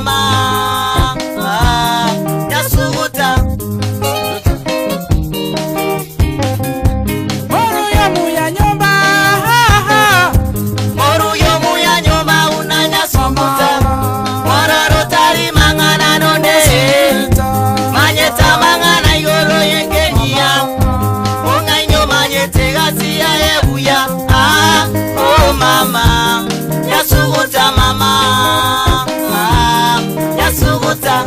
mama yasuguta moru yomu ya nyumba unanyasuguta mororo tari mangana nonde manyeta mangana igoro yengenia ungainyo manyete gasi ya ebuya oh mama yasuguta mama yasuguta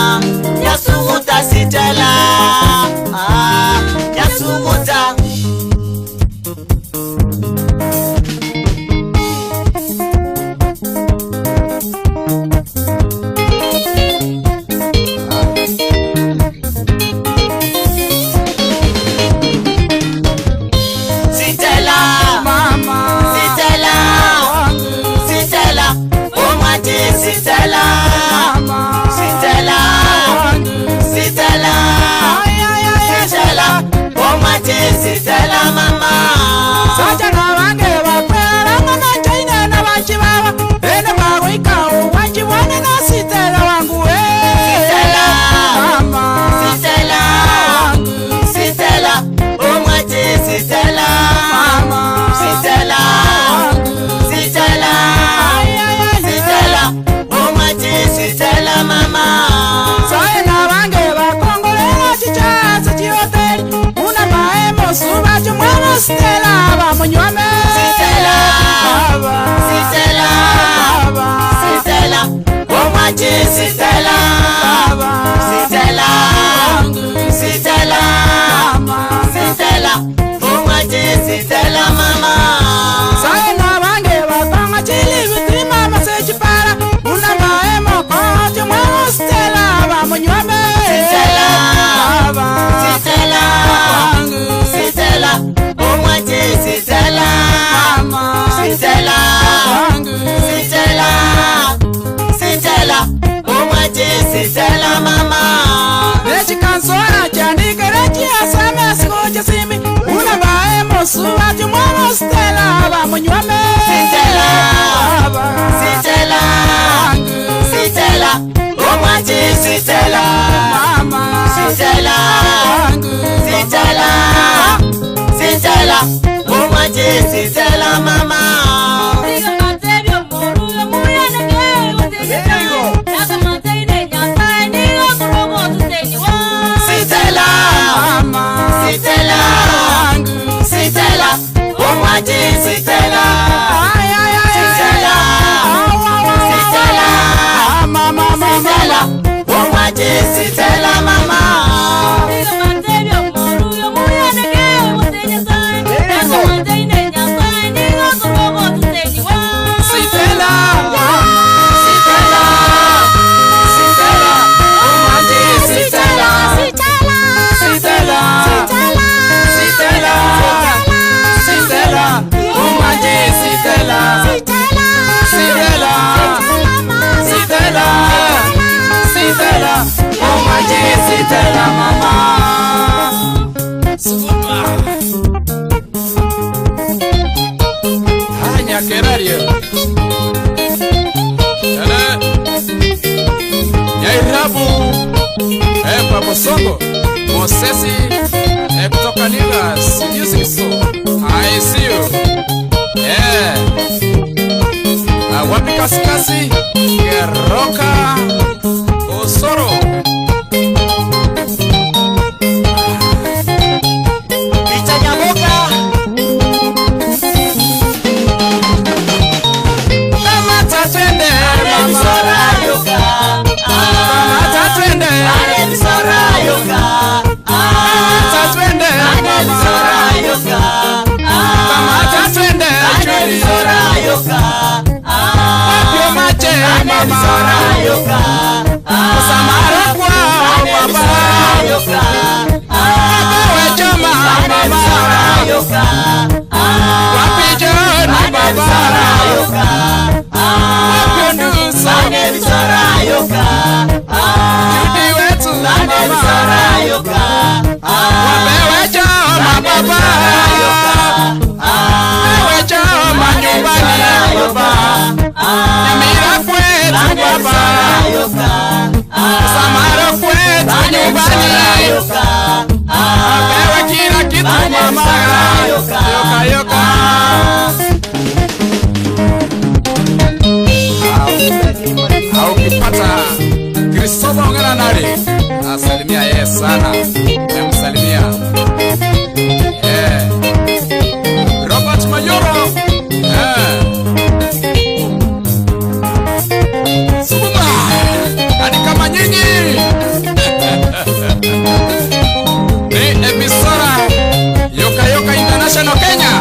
yasuguta sitela yasuguta sitela mama sitela sitela umati sitela sitela sitela sitela umati sitela mama sacha na wange wakwera ngana chaina na bachibaba ene bagoika wachibone na sitela wangu sitela mama sitela sitela umati sitela mama sitela sitela sitela umati sitela mama saena wange bakongolera chichaza chioteli una maemo suba chumwana sitela bamunywame sitela sitela sitela umati sitela sitela sitela sitela umati sitela mama saena wange bakanga chili vitima masechipara una maemo kwa chumwana sitela bamunywame sitela sitela sitela umati sitela sitela sitela sitela umati sitela mama nechikansora chandikereki asame sikoche simi una maemo suba chumwana sitela bamunywame sitela sitela sitela umati sitela mama sitela sitela sitela umati sitela mama sitela sitela sitela umati sitela sitela sitela sitela umati sitela mama sitela mama hanya kerario Yairabu Papa Songo Mosesi kutoka Ligas Music Store. I see you. Wapi kasikasi Roka Osoro Itanyamoka Kamata twende Anemisora yoka Kamata twende Anemisora yoka Kamata twende Anemisora yoka Kamata twende Anemisora yoka Wapyo mache Anemisora yoka Samara kwa Anemisora yoka Wapewe chama Anemisora yoka Wapijoni Anemisora yoka Wapyo ndusa Anemisora yoka Judi wetu Anemisora yoka Wapewe chama baba Wapewe chama nyumbani baba Nyamira kwetu baba Samara kwetu nyumbani Wapewe kila kitu mama Yoka yoka Haukipata Kristofa ongera nari asalimia yeye sana memsalimia Robert Mayoro Suma hadi kama nyinyi ni emisora Yoka Yoka International Kenya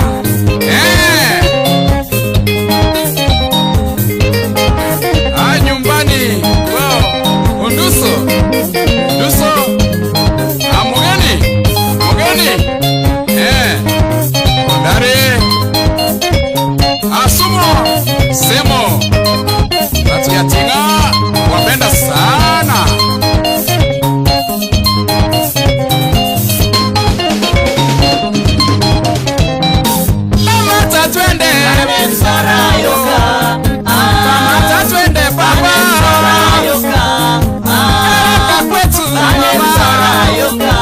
nyumbani wow. Unduso Mugeni Ondare Asumo Semo Watu ya Tinga wapenda sana Kamata twende Anemisora yoka Kamata twende baba Karaka kwetu Anemisora yoka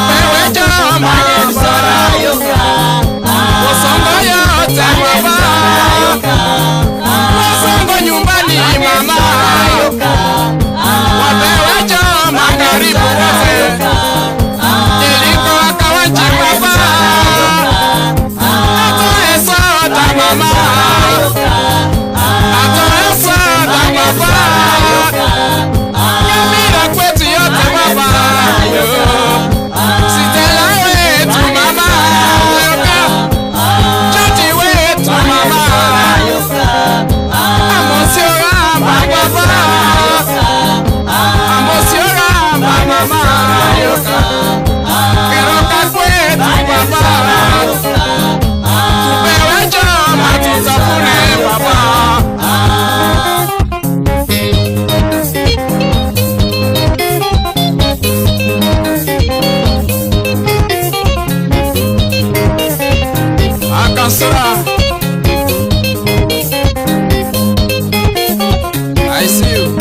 Pewe chama Anemisora yoka Wasongo yote baba Wasongo nyumbani mama Wapewe chama karibu wote Iliko wakawaji baba Atoe soda mama Atoe soda baba Nyamira kwetu yote baba Sitela wetu mama Chuti wetu mama Amosiora baba Amosiora mama Keroka kwetu baba Tupewe chama tutafune baba Akansura I see you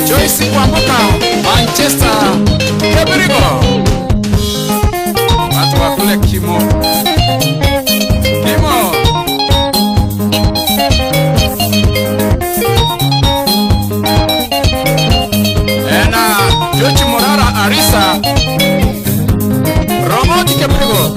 Joyce Kwambuka Manchester Kebirigo Watu wa kule Kimo Ena Jochi Morara Arisa Roboti Kebirigo